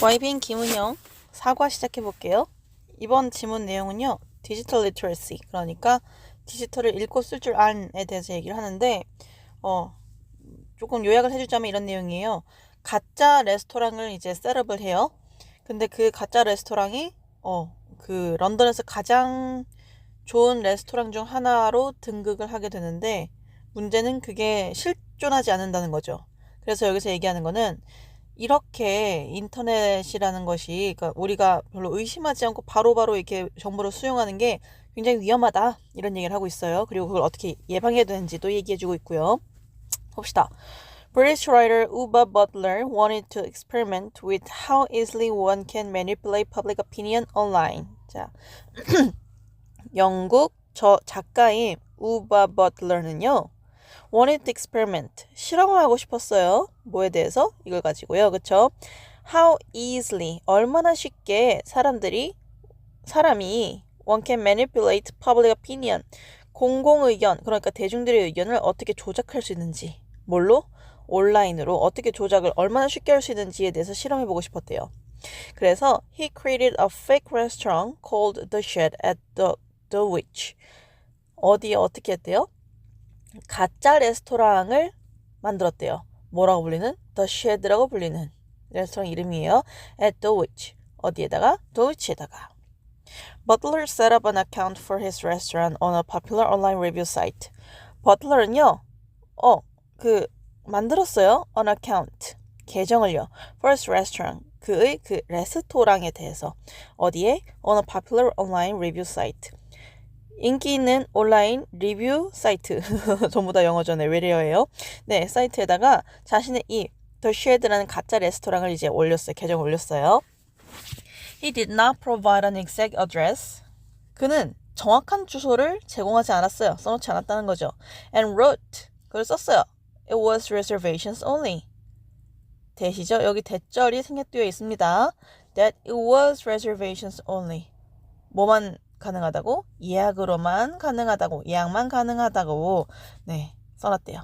YBN 김은영 사과 시작해 볼게요. 이번 지문 내용은요. 디지털 리터러시, 그러니까 디지털을 읽고 쓸 줄 안에 대해서 얘기를 하는데 조금 요약을 해주자면 이런 내용이에요. 가짜 레스토랑을 이제 셋업을 해요. 근데 그 가짜 레스토랑이 그 런던에서 가장 좋은 레스토랑 중 하나로 등극을 하게 되는데 문제는 그게 실존하지 않는다는 거죠. 그래서 여기서 얘기하는 거는 이렇게 인터넷이라는 것이, 그러니까 우리가 별로 의심하지 않고 바로바로 이렇게 정보를 수용하는 게 굉장히 위험하다, 이런 얘기를 하고 있어요. 그리고 그걸 어떻게 예방해야 되는지도 얘기해주고 있고요. 봅시다. British writer Uba Butler wanted to experiment with how easily one can manipulate public opinion online. 자, 영국 작가인 우바 버틀러는요, wanted to experiment, 실험을 하고 싶었어요. 뭐에 대해서? 이걸 가지고요. 그쵸? How easily, 얼마나 쉽게 사람이 one can manipulate public opinion, 공공의견, 그러니까 대중들의 의견을 어떻게 조작할 수 있는지, 뭘로? 온라인으로 어떻게 조작을 얼마나 쉽게 할 수 있는지에 대해서 실험해보고 싶었대요. 그래서 he created a fake restaurant called The Shed at Dulwich. 어디에 어떻게 했대요? 가짜 레스토랑을 만들었대요. 뭐라고 불리는? The Shed라고 불리는 레스토랑 이름이에요. At Dulwich. 어디에다가? Dulwich에다가. Butler set up an account for his restaurant on a popular online review site. 버틀러는요, 만들었어요. An account. 계정을요. For his restaurant. 그의 그 레스토랑에 대해서. 어디에? On a popular online review site. 인기 있는 온라인 리뷰 사이트. 전부 다 영어잖아요. 외래어예요. 네, 사이트에다가 자신의 이 The Shed라는 가짜 레스토랑을 이제 올렸어요. 계정을 올렸어요. He did not provide an exact address. 그는 정확한 주소를 제공하지 않았어요. 써놓지 않았다는 거죠. And wrote. 그걸 썼어요. It was reservations only. 대시죠? 여기 대절이 생략되어 있습니다. That it was reservations only. 뭐만 가능하다고? 예약으로만 가능하다고, 예약만 가능하다고 써놨대요.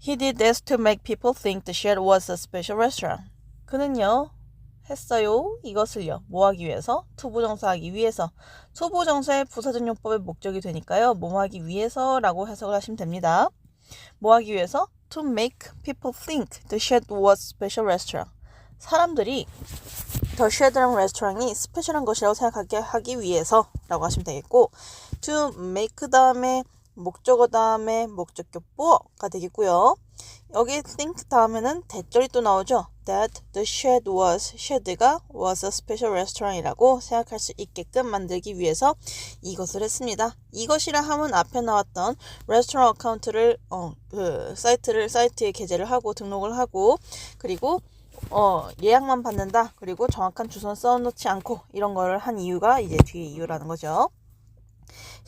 He did this to make people think the Shed was a special restaurant. 그는요, 했어요. 이것을요. 뭐 하기 위해서? 투부정사하기 위해서. 투부정사의 부사전용법의 목적이 되니까요. 뭐 하기 위해서라고 해석을 하시면 됩니다. 뭐 하기 위해서? To make people think the Shed was a special restaurant. 사람들이 The Shed라는 레스토랑이 스페셜한 것이라고 생각하게 하기 위해서라고 하시면 되겠고, to make 다음에 목적어 다음에 목적격 보어가 되겠고요. 여기 think 다음에는 대절이 또 나오죠. That the shed was, shed가 was a special restaurant이라고 생각할 수 있게끔 만들기 위해서 이것을 했습니다. 이것이라 하면 앞에 나왔던 레스토랑 어카운트를 사이트에 게재를 하고 등록을 하고, 그리고 예약만 받는다. 그리고 정확한 주소는 써놓지 않고, 이런 거를 한 이유가 이제 뒤에 이유라는 거죠.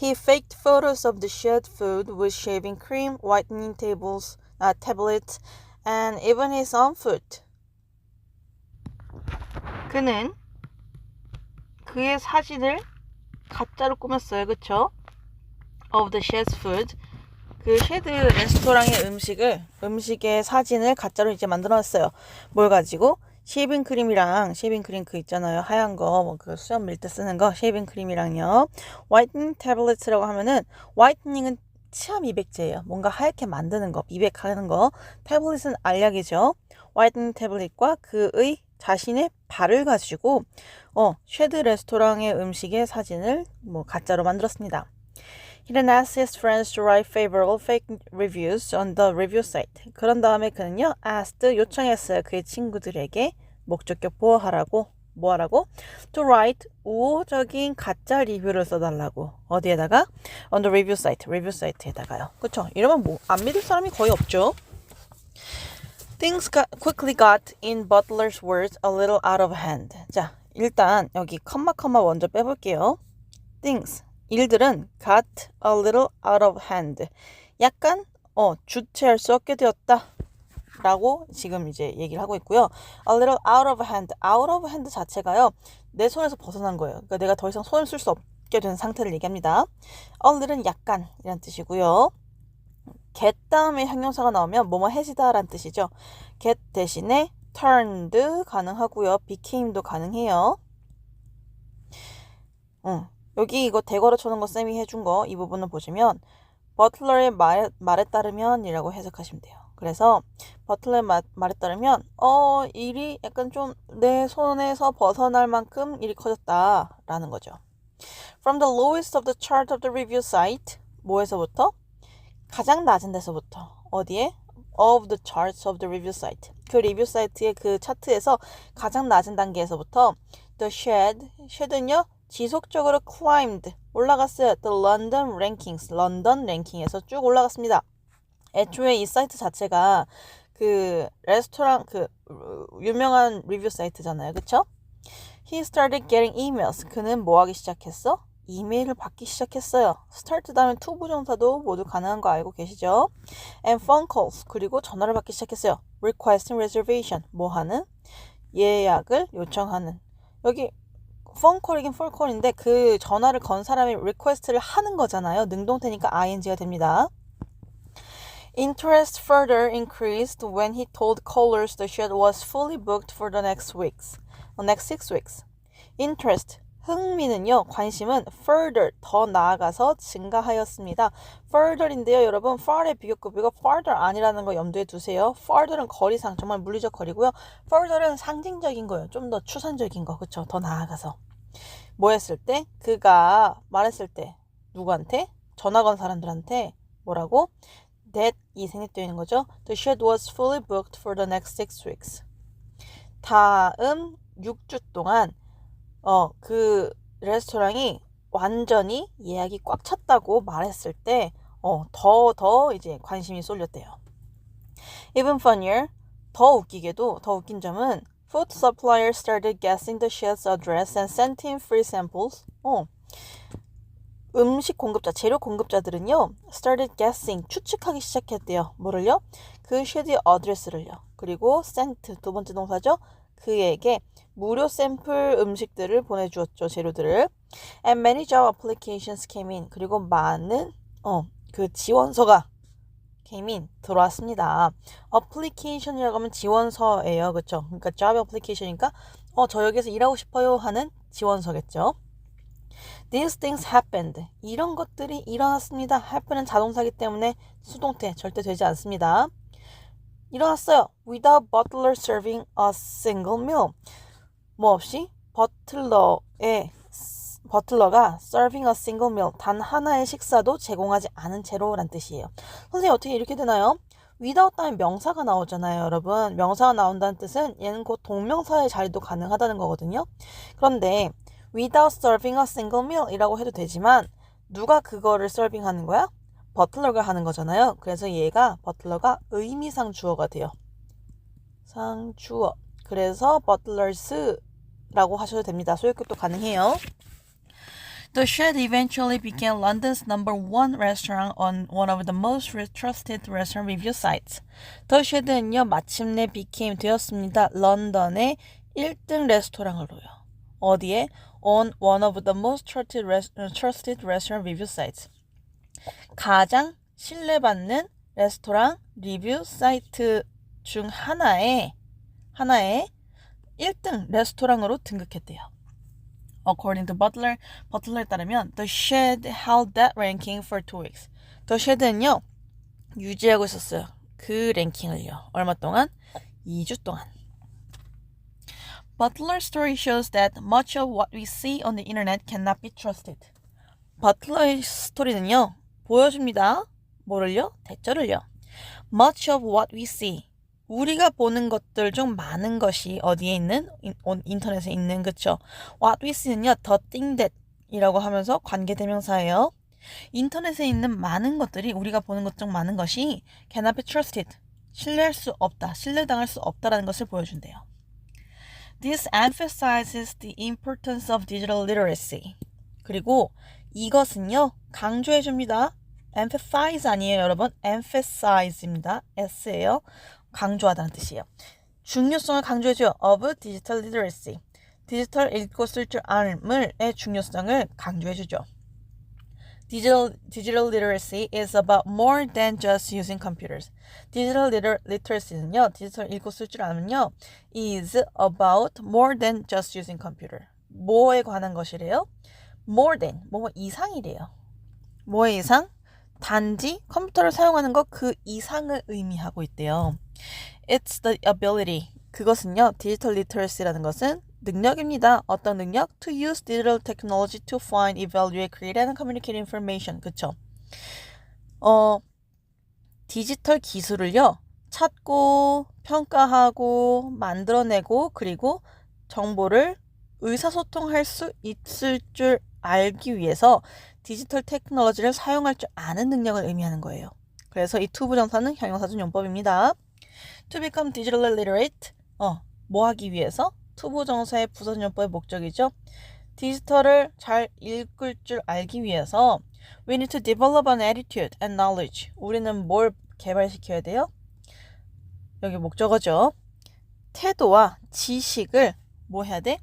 He faked photos of the shed food with shaving cream, whitening tablets, and even his own food. 그는 그의 사진을 가짜로 꾸몄어요. 그쵸? Of the shed's food. 그 쉐드 레스토랑의 음식의 사진을 가짜로 이제 만들어놨어요. 뭘 가지고? 쉐이빙 크림이랑, 쉐이빙 크림 그 있잖아요. 하얀 거, 그 수염 밀 때 쓰는 거, 쉐이빙 크림이랑요. 화이트닝 태블릿이라고 하면은, 화이트닝은 치아 미백제예요. 뭔가 하얗게 만드는 거, 미백하는 거. 태블릿은 알약이죠. 화이트닝 태블릿과 그의 자신의 발을 가지고, 쉐드 레스토랑의 음식의 사진을 가짜로 만들었습니다. He then asked his friends to write favorable fake reviews on the review site. 그런 다음에 그는요, 요청했어요. 그의 친구들에게 목적격 보호하라고, 뭐하라고? To write 우호적인 가짜 리뷰를 써달라고. 어디에다가? On the review site, 리뷰 사이트에다가요. 그쵸? 이러면 안 믿을 사람이 거의 없죠. Things quickly got, in Butler's words, a little out of hand. 자, 일단 여기 컴마 먼저 빼볼게요. Things. 일들은 got a little out of hand. 약간 주체할 수 없게 되었다 라고 지금 이제 얘기를 하고 있고요. A little out of hand. out of hand 자체가요, 내 손에서 벗어난 거예요. 그러니까 내가 더 이상 손을 쓸 수 없게 된 상태를 얘기합니다. A little은 약간 이란 뜻이고요. get 다음에 형용사가 나오면 뭐뭐 해지다 라는 뜻이죠. get 대신에 turned 가능하고요. became도 가능해요. 여기 이거 대괄호 쳐놓은 거 쌤이 해준 거 이 부분을 보시면 버틀러의 말에 따르면 이라고 해석하시면 돼요. 그래서 버틀러의 말에 따르면 일이 약간 좀 내 손에서 벗어날 만큼 일이 커졌다 라는 거죠. From the lowest of the chart of the review site 뭐에서부터? 가장 낮은 데서부터 어디에? Of the charts of the review site 그 리뷰 사이트의 그 차트에서 가장 낮은 단계에서부터 The shed는요 지속적으로 climbed 올라갔어요. The London rankings 런던 랭킹에서 쭉 올라갔습니다. 애초에 이 사이트 자체가 그 레스토랑 그 유명한 리뷰 사이트잖아요. 그쵸? He started getting emails. 그는 뭐 하기 시작했어? 이메일을 받기 시작했어요. start 다음에 to 부정사도 모두 가능한 거 알고 계시죠? And phone calls. 그리고 전화를 받기 시작했어요. requesting reservation. 뭐 하는? 예약을 요청하는. 여기 phone call이긴 phone call인데 그 전화를 건 사람이 request를 하는 거잖아요. 능동태니까 ing가 됩니다. Interest further increased when he told callers the shed was fully booked for the next 6 weeks. Interest, 흥미는요, 관심은 further, 더 나아가서 증가하였습니다. further인데요, 여러분, far의 비교급이고 farther 아니라는 거 염두에 두세요. farther는 거리상, 정말 물리적 거리고요. further는 상징적인 거예요. 좀 더 추상적인 거, 그쵸? 더 나아가서. 뭐 했을 때? 그가 말했을 때, 누구한테? 전화 건 사람들한테 뭐라고? that이 생략되어 있는 거죠. The shed was fully booked for the next 6 weeks. 다음 6주 동안 그 레스토랑이 완전히 예약이 꽉 찼다고 말했을 때 더 이제 관심이 쏠렸대요. Even funnier, 더 웃긴 점은 food suppliers started guessing the shed's address and sent in free samples. 음식 공급자, 재료 공급자들은요, started guessing, 추측하기 시작했대요. 뭐를요? 그 쉐드의 어드레스를요. 그리고 sent, 두 번째 동사죠. 그에게 무료 샘플 음식들을 보내주었죠, 재료들을. And many job applications came in. 그리고 많은 그 지원서가 came in, 들어왔습니다. application이라고 하면 지원서예요, 그렇죠? 그러니까 job application이니까 저 여기서 일하고 싶어요 하는 지원서겠죠. These things happened. 이런 것들이 일어났습니다. happen은 자동사이기 때문에 수동태 절대 되지 않습니다. 일어났어요. Without butler serving a single meal. 뭐 없이 버틀러가 serving a single meal, 단 하나의 식사도 제공하지 않은 채로란 뜻이에요. 선생님 어떻게 이렇게 되나요? without 다음에 명사가 나오잖아요, 여러분. 명사가 나온다는 뜻은 얘는 곧 동명사의 자리도 가능하다는 거거든요. 그런데 without serving a single meal 이라고 해도 되지만 누가 그거를 서빙하는 거야? 버틀러가 하는 거잖아요. 그래서 버틀러가 의미상 주어가 돼요. 상주어. 그래서 butlers라고 하셔도 됩니다. 소유격도 가능해요. The shed eventually became London's #1 restaurant on one of the most trusted restaurant review sites. The shed는요, 마침내 became 되었습니다. 런던의 1등 레스토랑으로요. 어디에? On one of the most trusted restaurant review sites. 가장 신뢰받는 레스토랑 리뷰 사이트 중 하나의 1등 레스토랑으로 등극했대요. According to 버틀러에 따르면 The Shed held that ranking for 2 weeks. The Shed는요, 유지하고 있었어요. 그 랭킹을요. 얼마 동안? 2주 동안. Butler's story shows that much of what we see on the internet cannot be trusted. 버틀러의 스토리는요, 보여줍니다. 뭐를요? 대절을요. Much of what we see. 우리가 보는 것들 중 많은 것이 어디에 있는? 인터넷에 있는, 그쵸? What we see는요, the thing that 이라고 하면서 관계대명사예요. 인터넷에 있는 많은 것들이, 우리가 보는 것 중 많은 것이 cannot be trusted. 신뢰할 수 없다, 신뢰당할 수 없다라는 것을 보여준대요. This emphasizes the importance of digital literacy. 그리고 이것은요, 강조해줍니다. emphasize 아니에요, 여러분. emphasize입니다. S예요. 강조하다는 뜻이에요. 중요성을 강조해줘요. of digital literacy. 디지털 읽고 쓸 줄 알음의 중요성을 강조해주죠. Digital literacy is about more than just using computers. Digital literacy는요, 디지털 읽고 쓸 줄 알면요, is about more than just using computer. 뭐에 관한 것이래요? More than, 뭐 이상이래요. 뭐의 이상? 단지 컴퓨터를 사용하는 것 그 이상을 의미하고 있대요. It's the ability. 그것은요, 디지털 리터러시라는 것은 능력입니다. 어떤 능력? To use digital technology to find, evaluate, create, and communicate information. 그쵸? 디지털 기술을요, 찾고, 평가하고, 만들어내고, 그리고 정보를 의사소통할 수 있을 줄 알기 위해서 디지털 테크놀로지를 사용할 줄 아는 능력을 의미하는 거예요. 그래서 이 to 부정사는 형용사준 용법입니다. To become digitally literate, 뭐 하기 위해서? to 부정사의 부사준 용법의 목적이죠. 디지털을 잘 읽을 줄 알기 위해서 we need to develop an attitude and knowledge. 우리는 뭘 개발시켜야 돼요? 여기 목적어죠. 태도와 지식을 뭐 해야 돼?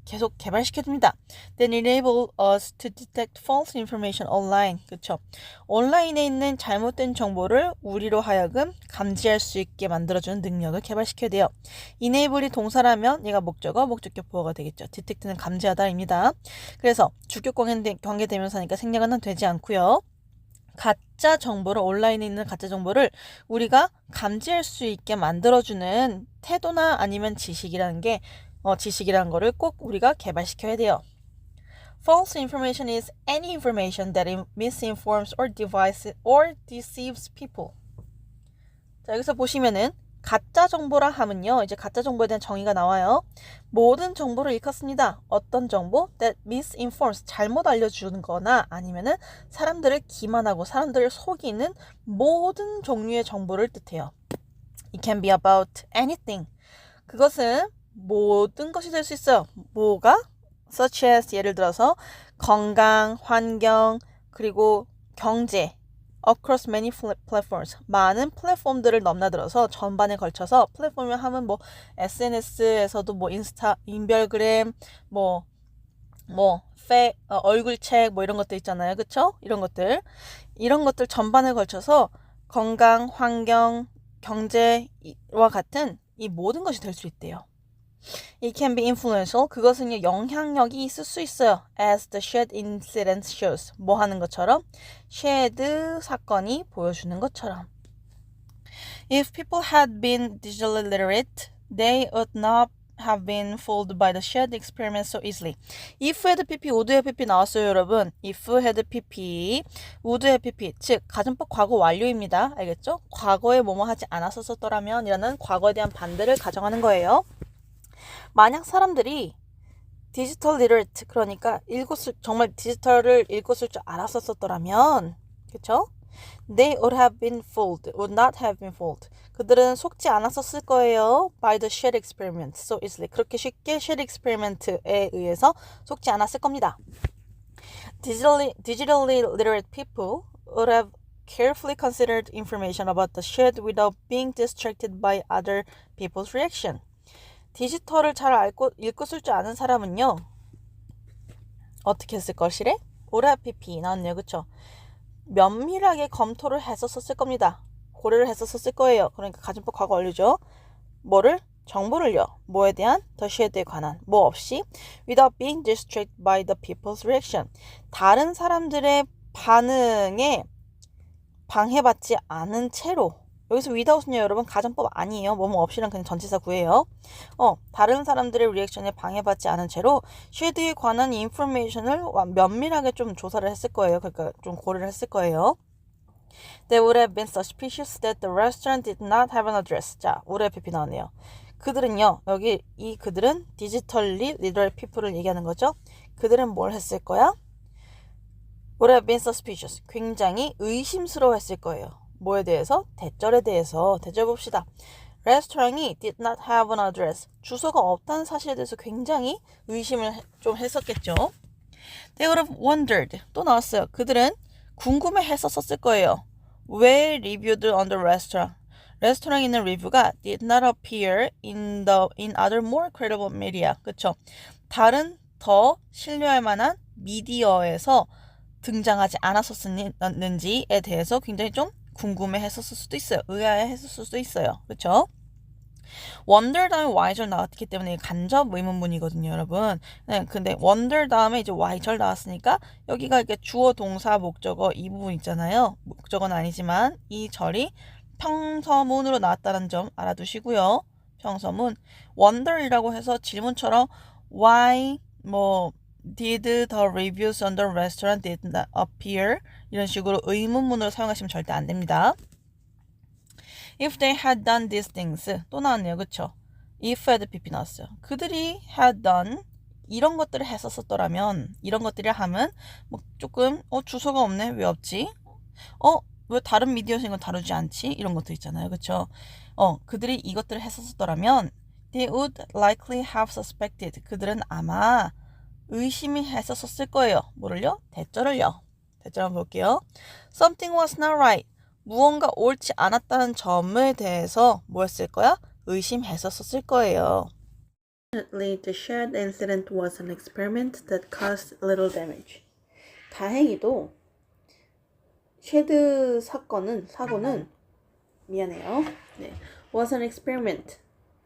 계속 개발시켜줍니다. Then enable us to detect false information online. 그쵸? 온라인에 있는 잘못된 정보를 우리로 하여금 감지할 수 있게 만들어주는 능력을 개발시켜야 돼요. enable이 동사라면 얘가 목적어, 목적격 보어가 되겠죠. detect는 감지하다입니다. 그래서 주격 관계대명사니까 생략은 되지 않고요. 가짜 정보를, 온라인에 있는 가짜 정보를 우리가 감지할 수 있게 만들어주는 태도나 아니면 지식이라는 거를 꼭 우리가 개발시켜야 돼요. False information is any information that misinforms or deceives people. 자, 여기서 보시면은 가짜 정보라 하면요, 이제 가짜 정보에 대한 정의가 나와요. 모든 정보를 일컫습니다. 어떤 정보? That misinforms, 잘못 알려주는 거나 아니면은 사람들을 기만하고 사람들을 속이는 모든 종류의 정보를 뜻해요. It can be about anything. 그것은 모든 것이 될 수 있어요. 뭐가? Such as, 예를 들어서 건강, 환경, 그리고 경제. Across many platforms. 많은 플랫폼들을 넘나들어서 전반에 걸쳐서, 플랫폼을 하면 뭐 SNS에서도 뭐 인스타, 인별그램, 얼굴책 뭐 이런 것들 있잖아요. 그쵸? 이런 것들 전반에 걸쳐서 건강, 환경, 경제와 같은 이 모든 것이 될 수 있대요. It can be influential. 그것은 영향력이 있을 수 있어요. As the Shedd incident shows. 뭐 하는 것처럼? Shedd 사건이 보여주는 것처럼. If people had been digitally literate, they would not have been fooled by the Shedd experiment so easily. If had pp, would have pp 나왔어요, 여러분. If had pp, would have pp. 즉, 가정법 과거 완료입니다. 알겠죠? 과거에 뭐뭐 하지 않았었더라면 이라는 과거에 대한 반대를 가정하는 거예요. 만약 사람들이 디지털 리터레이트, 그러니까 정말 디지털을 읽고 쓸 줄 알았었더라면, 그쵸? They would have been fooled, would not have been fooled. 그들은 속지 않았었을 거예요. By the Shedd experiment so easily. 그렇게 쉽게 Shedd experiment에 의해서 속지 않았을 겁니다. Digitally literate people would have carefully considered information about the Shedd without being distracted by other people's reaction. 디지털을 잘 읽고 쓸 줄 아는 사람은요, 어떻게 했을 것이래? 오라피피 나왔네요. 그쵸? 면밀하게 검토를 했었을 겁니다. 고려를 했었을 거예요. 그러니까 가정법 과거 완료죠. 뭐를? 정보를요. 뭐에 대한? The Shedd에 관한. 뭐 없이? Without being distracted by the people's reaction. 다른 사람들의 반응에 방해받지 않은 채로. 여기서 without은요, 여러분 가정법 아니에요. 뭐뭐 없이랑 그냥 전치사 구해요. 다른 사람들의 리액션에 방해받지 않은 채로 쉐드에 관한 인포메이션을 면밀하게 좀 조사를 했을 거예요. 그러니까 좀 고려를 했을 거예요. They would have been suspicious that the restaurant did not have an address. 자, would have been 나오네요. 그들은요, 여기 이 그들은 digitally literate people을 얘기하는 거죠. 그들은 뭘 했을 거야? Would have been suspicious. 굉장히 의심스러워했을 거예요. 뭐에 대해서? 대절에 대해서. 대절 봅시다. 레스토랑이 did not have an address. 주소가 없다는 사실에 대해서 굉장히 의심을 좀 했었겠죠. They would have wondered. 또 나왔어요. 그들은 궁금해했었을 거예요. Where reviewed on the restaurant. 레스토랑에 있는 리뷰가 did not appear in other more credible media. 그쵸? 다른 더 신뢰할 만한 미디어에서 등장하지 않았었는지에 대해서 굉장히 좀 궁금해했었을 수도 있어요. 의아해했을 수도 있어요. 그렇죠? wonder 다음에 y절 나왔기 때문에 간접 의문문이거든요, 여러분. 네, 근데 wonder 다음에 이제 y절 나왔으니까 여기가 이렇게 주어, 동사, 목적어 이 부분 있잖아요. 목적어는 아니지만 이 절이 평서문으로 나왔다는 점 알아두시고요. 평서문 wonder이라고 해서 질문처럼 why did the reviews on the restaurant did not appear 이런 식으로 의문문으로 사용하시면 절대 안 됩니다. If they had done these things 또 나왔네요. 그쵸? If had pp 나왔어요. 그들이 had done 이런 것들을 했었더라면 이런 것들을 하면 뭐 조금 주소가 없네. 왜 없지? 왜 다른 미디어에서 이건 다루지 않지? 이런 것들 있잖아요. 그쵸? 그들이 이것들을 했었더라면 they would likely have suspected 그들은 아마 의심이 했었을 거예요. 뭐를요? 대절을요. 대절 한번 볼게요. Something was not right. 무언가 옳지 않았다는 점에 대해서 뭐였을 거야? 의심했었을 거예요. Fortunately, the shared incident was an experiment that caused little damage. 다행히도 쉐드 사고는 미안해요. 네, was an experiment.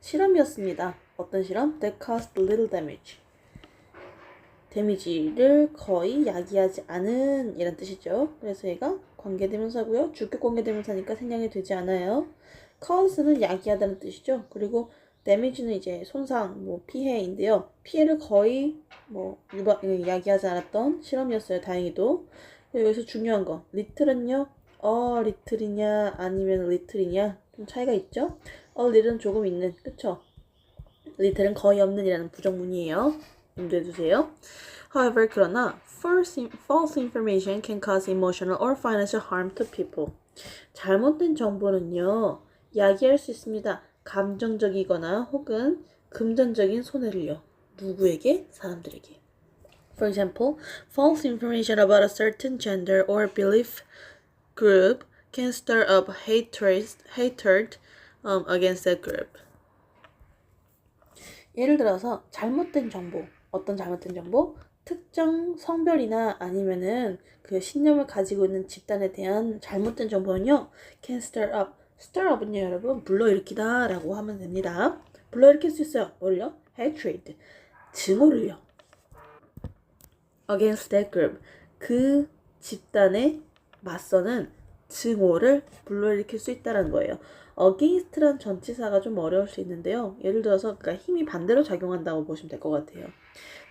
실험이었습니다. 어떤 실험? That caused little damage. 데미지를 거의 야기하지 않은 이란 뜻이죠. 그래서 얘가 관계대명사고요. 주격 관계대명사니까 생략이 되지 않아요. cause는 야기하다는 뜻이죠. 그리고 damage는 이제 손상, 피해인데요. 피해를 거의 야기하지 않았던 실험이었어요. 다행히도. 여기서 중요한 거, little은요. little이냐 아니면 little이냐 좀 차이가 있죠. little은 조금 있는, 그쵸? little은 거의 없는 이라는 부정문이에요. 염두해 두세요. However, 그러나 false information can cause emotional or financial harm to people. 잘못된 정보는요, 야기할 수 있습니다. 감정적이거나 혹은 금전적인 손해를요. 누구에게? 사람들에게. For example, false information about a certain gender or belief group can stir up hatred against that group. 예를 들어서 잘못된 정보, 어떤 잘못된 정보? 특정 성별이나 아니면은 그 신념을 가지고 있는 집단에 대한 잘못된 정보는요, can stir up. stir up은요, 여러분, 불러일으키다 라고 하면 됩니다. 불러일으킬 수 있어요. 뭘요? hatred. 증오를요. against that group. 그 집단에 맞서는 증오를 불러일으킬 수 있다는 거예요. against란 전치사가 좀 어려울 수 있는데요. 예를 들어서 그러니까 힘이 반대로 작용한다고 보시면 될 것 같아요.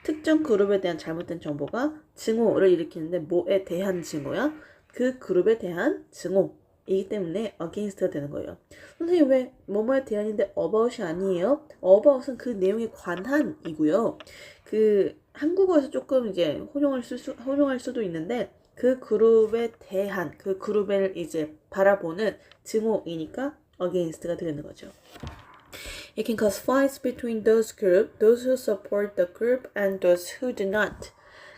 특정 그룹에 대한 잘못된 정보가 증오를 일으키는데 뭐에 대한 증오야? 그 그룹에 대한 증오이기 때문에 against가 되는 거예요. 선생님 왜 뭐뭐에 대한인데 about이 아니에요? about은 그 내용에 관한이고요. 그 한국어에서 조금 이제 혼용할 수도 있는데 그 그룹에 대한 그 그룹을 이제 바라보는 증오이니까 against가 되는 거죠. It can cause fights between those who support the group and those who do not.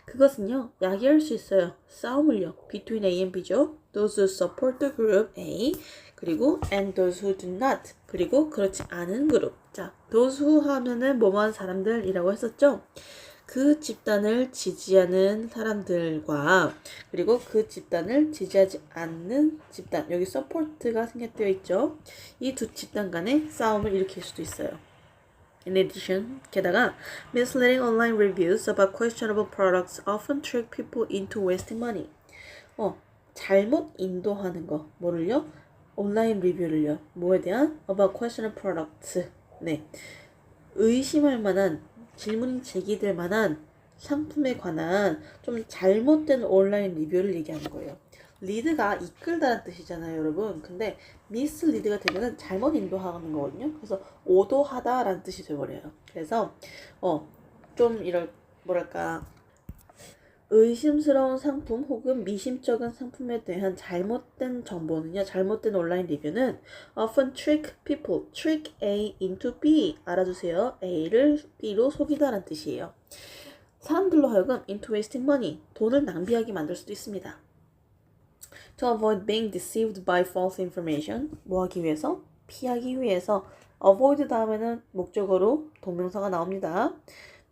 그것은요, 야기할 수 있어요. 싸움을요. Between A and B죠. Those who support the group A 그리고 and those who do not 그리고 그렇지 않은 그룹. 자, those who 하면은 뭐뭐한 사람들이라고 했었죠. 그 집단을 지지하는 사람들과 그리고 그 집단을 지지하지 않는 집단, 여기 support가 생략되어 있죠. 이 두 집단 간의 싸움을 일으킬 수도 있어요. In addition, 게다가 misleading online reviews about questionable products often trick people into wasting money. 잘못 인도하는 거, 뭐를요? 온라인 리뷰를요. 뭐에 대한? About questionable products. 네, 의심할 만한 질문이 제기될 만한 상품에 관한 좀 잘못된 온라인 리뷰를 얘기하는 거예요. 리드가 이끌다라는 뜻이잖아요, 여러분. 근데 미스리드가 되면은 잘못 인도하는 거거든요. 그래서 오도하다라는 뜻이 돼버려요. 그래서 좀 뭐랄까 의심스러운 상품 혹은 미심쩍은 상품에 대한 잘못된 정보는요, 잘못된 온라인 리뷰는 often trick people, trick A into B. 알아두세요. A를 B로 속이다라는 뜻이에요. 사람들로 하여금 into wasting money, 돈을 낭비하게 만들 수도 있습니다. To avoid being deceived by false information, 뭐 하기 위해서? 피하기 위해서. avoid 다음에는 목적어로 동명사가 나옵니다.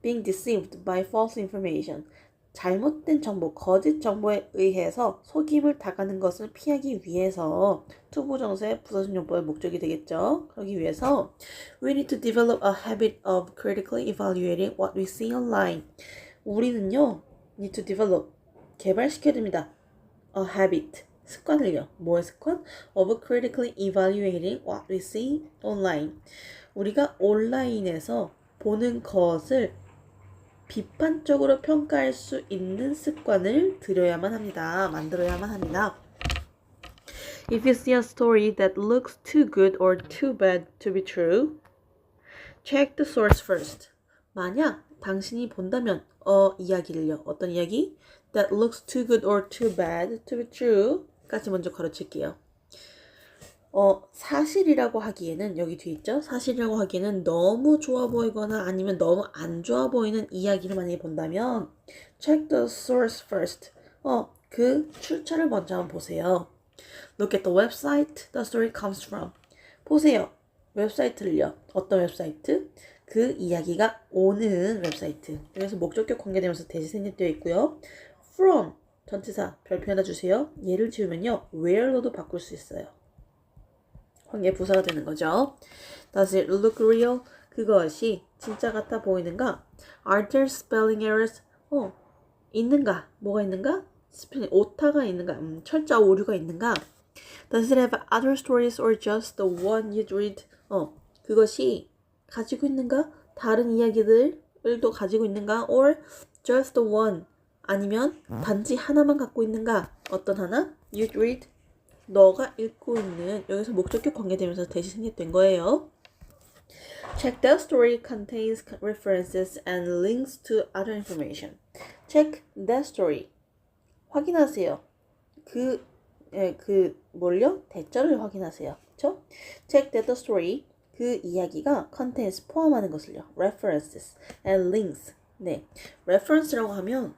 Being deceived by false information. 잘못된 정보, 거짓 정보에 의해서 속임을 당하는 것을 피하기 위해서 투부정사의 부사순용법의 목적이 되겠죠. 그러기 위해서 we need to develop a habit of critically evaluating what we see online. 우리는요, need to develop, 개발시켜야 됩니다. a habit, 습관을요. 뭐의 습관? of critically evaluating what we see online. 우리가 온라인에서 보는 것을 비판적으로 평가할 수 있는 습관을 들여야만 합니다. 만들어야만 합니다. If you see a story that looks too good or too bad to be true, check the source first. 만약 당신이 본다면 이야기를요. 어떤 이야기? That looks too good or too bad to be true 까지 먼저 가르칠게요. 사실이라고 하기에는 여기 뒤에 있죠? 사실이라고 하기에는 너무 좋아 보이거나 아니면 너무 안 좋아 보이는 이야기를 만약에 본다면 check the source first. 그 출처를 먼저 한번 보세요. Look at the website the story comes from. 보세요. 웹사이트를요. 어떤 웹사이트? 그 이야기가 오는 웹사이트. 여기서 목적격 관계되면서 대시 생략되어 있고요. From 전치사 별표 하나 주세요. 예를 지으면요. where로도 바꿀 수 있어요. 관계 부사가 되는 거죠. Does it look real? 그것이 진짜 같아 보이는가? Are there spelling errors? 있는가? 뭐가 있는가? 스펠링 오타가 있는가? 철자 오류가 있는가? Does it have other stories or just the one you read? 그것이 가지고 있는가? 다른 이야기들도 가지고 있는가? Or just the one? 아니면 단지 하나만 갖고 있는가? 어떤 하나? You read? 너가 읽고 있는 여기서 목적격 관계되면서 대시 생략된 거예요. Check the story contains references and links to other information. Check the story. 확인하세요. 뭘요? 대절을 확인하세요. 그쵸? Check that the story. 그 이야기가 contains 포함하는 것을요. References and links. 네. reference라고 하면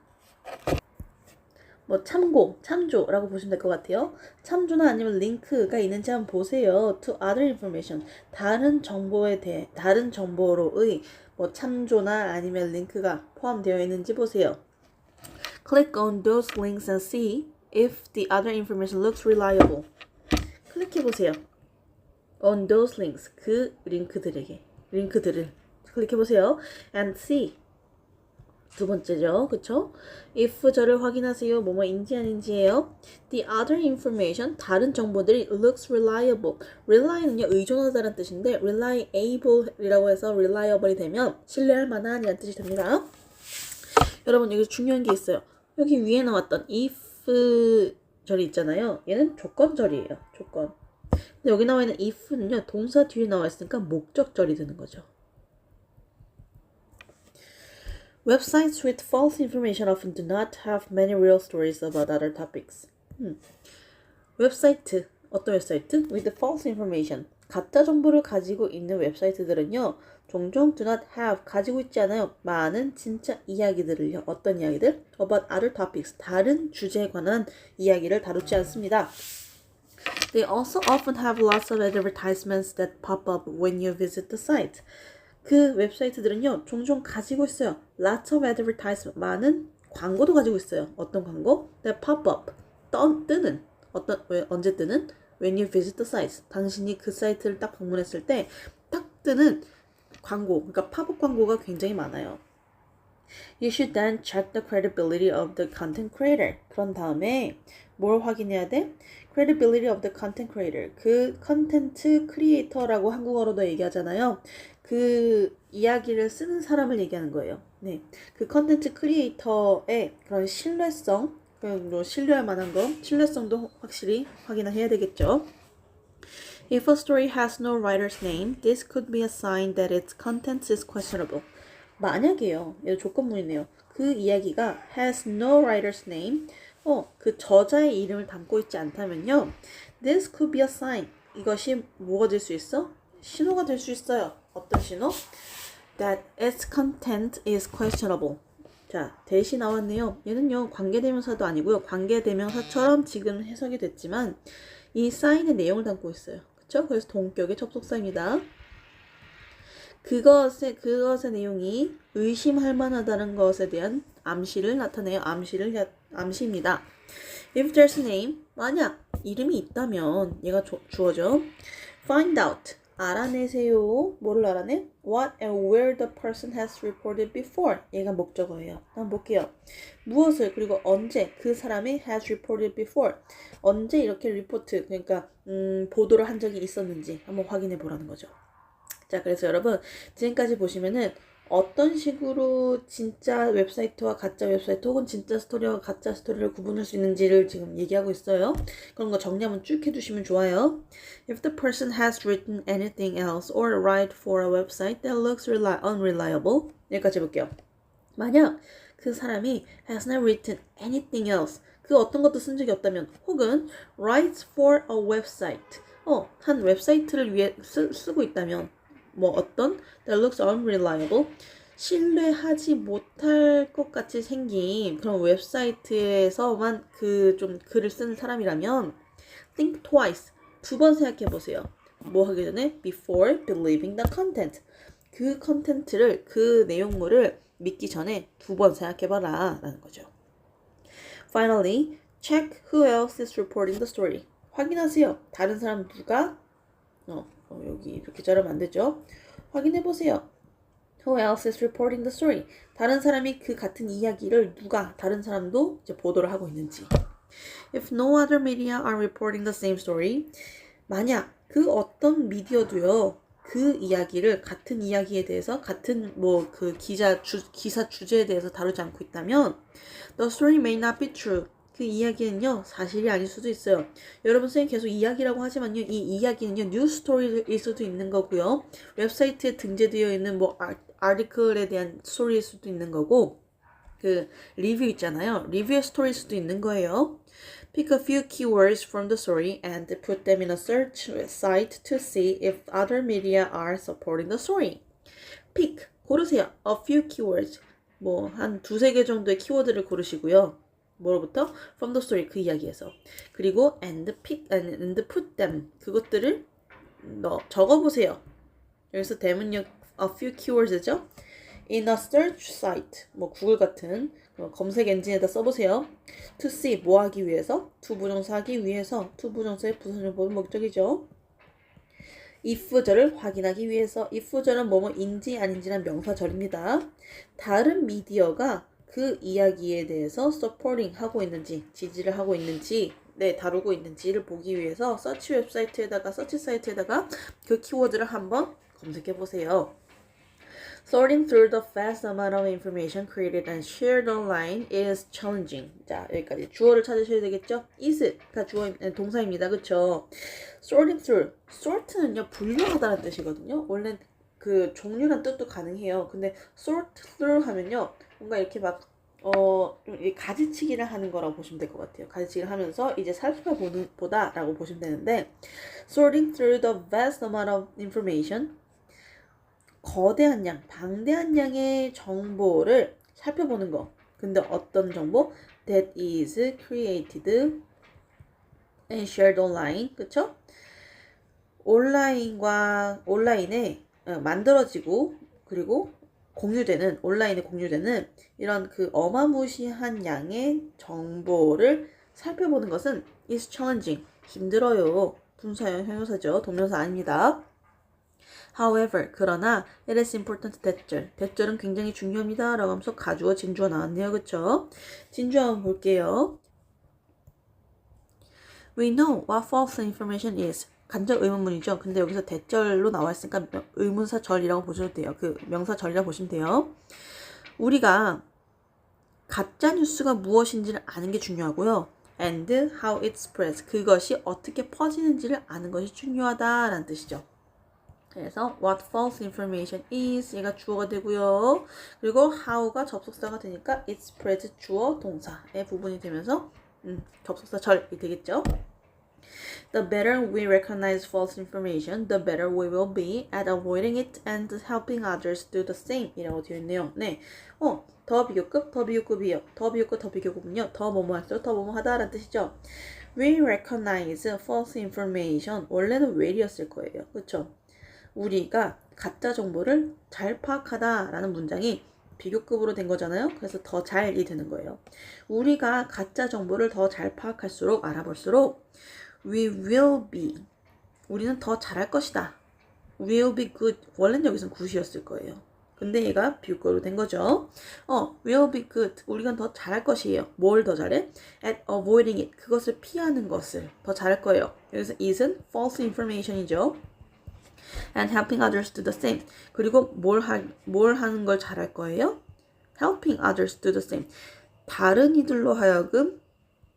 참고, 참조라고 보시면 될 것 같아요. 참조나 아니면 링크가 있는지 한번 보세요. To other information. 다른 정보로의 참조나 아니면 링크가 포함되어 있는지 보세요. Click on those links and see if the other information looks reliable. 클릭해 보세요. On those links. 그 링크들을 클릭해 보세요. And see. 두 번째죠. 그쵸? if 저를 확인하세요. 뭐뭐인지 아닌지예요. The other information, 다른 정보들이 looks reliable. really는요, 의존하다라는 뜻인데 reliable이라고 해서 reliable이 되면 신뢰할 만한이라는 뜻이 됩니다. 여러분, 여기 중요한 게 있어요. 여기 위에 나왔던 if 절이 있잖아요. 얘는 조건절이에요. 조건. 근데 여기 나와 있는 if는요, 동사 뒤에 나와 있으니까 목적절이 되는 거죠. Websites with false information often do not have many real stories about other topics. 웹사이트, 어떤 웹사이트? With false information. 가짜 정보를 가지고 있는 웹사이트들은요, 종종 do not have, 가지고 있지 않아요. 많은 진짜 이야기들을요. 어떤 이야기들? About other topics. 다른 주제에 관한 이야기를 다루지 않습니다. They also often have lots of advertisements that pop up when you visit the site. 그 웹사이트들은요, 종종 가지고 있어요. Lots of advertisement. 많은 광고도 가지고 있어요. 어떤 광고? That pop up. 뜨는. 언제 뜨는? When you visit the site. 당신이 그 사이트를 딱 방문했을 때 딱 뜨는 광고. 그러니까 팝업 광고가 굉장히 많아요. You should then check the credibility of the content creator. 그런 다음에 뭘 확인해야 돼? Credibility of the content creator. 그 컨텐츠 크리에이터라고 한국어로도 얘기하잖아요. 그 이야기를 쓰는 사람을 얘기하는 거예요. 네, 그 컨텐츠 크리에이터의 그런 신뢰성, 신뢰할 만한 거, 신뢰성도 확실히 확인을 해야 되겠죠. If a story has no writer's name, this could be a sign that its content is questionable. 만약에요, 얘 조건문이네요. 그 이야기가 has no writer's name, 그 저자의 이름을 담고 있지 않다면요, this could be a sign. 이것이 뭐가 될 수 있어? 신호가 될 수 있어요. 어떤 신호? That its content is questionable. 자, 대시 나왔네요. 얘는요, 관계대명사도 아니고요. 관계대명사처럼 지금 해석이 됐지만 이 사인의 내용을 담고 있어요. 그쵸? 그래서 동격의 접속사입니다. 그것의 내용이 의심할 만하다는 것에 대한 암시를 나타내요. 암시입니다. If there's a name, 만약 이름이 있다면 얘가 주어져. Find out, 알아내세요. 뭐를 알아내? What and where the person has reported before. 얘가 목적어예요. 한번 볼게요. 무엇을 그리고 언제 그 사람이 has reported before. 언제 이렇게 리포트 그러니까 보도를 한 적이 있었는지 한번 확인해 보라는 거죠. 자, 그래서 여러분 지금까지 보시면은 어떤 식으로 진짜 웹사이트와 가짜 웹사이트 혹은 진짜 스토리와 가짜 스토리를 구분할 수 있는지를 지금 얘기하고 있어요. 그런 거 정리 한번 쭉 해두시면 좋아요. If the person has written anything else or write for a website that looks unreliable. 여기까지 볼게요. 만약 그 사람이 has not written anything else. 그 어떤 것도 쓴 적이 없다면 혹은 writes for a website. 한 웹사이트를 위해 쓰고 있다면 뭐 어떤 that looks unreliable 신뢰하지 못할 것 같이 생긴 그런 웹사이트에서만 좀 글을 쓰는 사람이라면 think twice 두 번 생각해 보세요. 뭐 하기 전에 before believing the content 그 컨텐츠를 그 내용물을 믿기 전에 두 번 생각해 봐라 라는 거죠. Finally, check who else is reporting the story. 확인하세요. 다른 사람 누가 여기 이렇게 자르면 안 되죠. 확인해 보세요. Who else is reporting the story? 다른 사람이 그 같은 이야기를 다른 사람도 이제 보도를 하고 있는지. If no other media are reporting the same story, 만약 그 어떤 미디어도요 그 이야기를 같은 이야기에 대해서 같은 그 기사 주제에 대해서 다루지 않고 있다면, the story may not be true. 그 이야기는요 사실이 아닐 수도 있어요. 여러분 선생님 계속 이야기라고 하지만요 이 이야기는요 뉴스 스토리일 수도 있는 거고요 웹사이트에 등재되어 있는 아티클에 대한 스토리일 수도 있는 거고 그 리뷰 있잖아요 리뷰의 스토리일 수도 있는 거예요. Pick a few keywords from the story and put them in a search site to see if other media are supporting the story. Pick 고르세요. A few keywords 한 두세 개 정도의 키워드를 고르시고요. 뭐로부터? From the story 그 이야기에서 그리고 and put them 그것들을 적어보세요. 여기서 them은요 a few keywords죠. In a search site 구글 같은 검색 엔진에다 써보세요. To see 뭐 하기 위해서? to 부정사 하기 위해서 to 부정사의 부사절보는 목적이죠. if절을 확인하기 위해서 if절은 뭐뭐인지 아닌지란 명사절입니다. 다른 미디어가 그 이야기에 대해서 supporting 하고 있는지 지지를 하고 있는지 다루고 있는지를 보기 위해서 서치 사이트에다가 그 키워드를 한번 검색해 보세요. Sorting through the vast amount of information created and shared online is challenging. 자, 여기까지 주어를 찾으셔야 되겠죠? is가 동사입니다. 그쵸? Sorting through. sort는요, 분류하다는 뜻이거든요. 원래 그 종류란 뜻도 가능해요. 근데 sort through 하면요, 뭔가 이렇게 좀 가지치기를 하는 거라고 보시면 될 것 같아요. 가지치기를 하면서 이제 살펴보다라고 보시면 되는데, sorting through the vast amount of information. 거대한 양, 방대한 양의 정보를 살펴보는 거. 근데 어떤 정보? That is created and shared online. 그쵸? 온라인에 만들어지고 그리고 온라인에 공유되는 이런 그 어마무시한 양의 정보를 살펴보는 것은 is challenging. 힘들어요. 분사형 형용사죠. 동명사 아닙니다. However, 그러나 it is important 대절은 굉장히 중요합니다. 라고 하면서 가주어, 진주어 나왔네요. 그쵸? 진주어 한번 볼게요. We know what false information is. 간접 의문문이죠. 근데 여기서 대절로 나왔으니까 의문사절이라고 보셔도 돼요. 그 명사절이라고 보시면 돼요. 우리가 가짜 뉴스가 무엇인지를 아는 게 중요하고요. And how it spreads. 그것이 어떻게 퍼지는지를 아는 것이 중요하다라는 뜻이죠. 그래서 what false information is 얘가 주어가 되고요. 그리고 how가 접속사가 되니까 it spreads 주어 동사의 부분이 되면서 접속사 절이 되겠죠. The better we recognize false information, the better we will be at avoiding it and helping others do the same 이라고 되어 있네요. 네, 더 비교급, 더 비교급이요. 더 비교급, 더 비교급은요. 더 뭐뭐 할수록 더 뭐뭐 하다라는 뜻이죠. We recognize false information 원래는 where이었을 거예요. 그렇죠? 우리가 가짜 정보를 잘 파악하다 라는 문장이 비교급으로 된 거잖아요. 그래서 더 잘이 되는 거예요. 우리가 가짜 정보를 더 잘 파악할수록 알아볼수록 we will be 우리는 더 잘할 것이다. will be good 원래는 여기서는 good이었을 거예요. 근데 얘가 비교급으로 된 거죠. will be good 우리가 더 잘할 것이에요. 뭘 더 잘해? at avoiding it 그것을 피하는 것을 더 잘할 거예요. 여기서 it은 false information이죠. and helping others do the same. 그리고 뭘 하는 걸 잘할 거예요? helping others do the same. 다른 이들로 하여금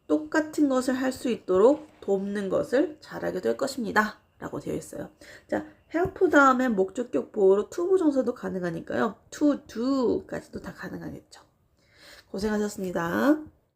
똑같은 것을 할 수 있도록 돕는 것을 잘하게 될 것입니다. 라고 되어 있어요. 자, help 다음에 목적격 보호로 to 부정사도 가능하니까요. to do까지도 다 가능하겠죠. 고생하셨습니다.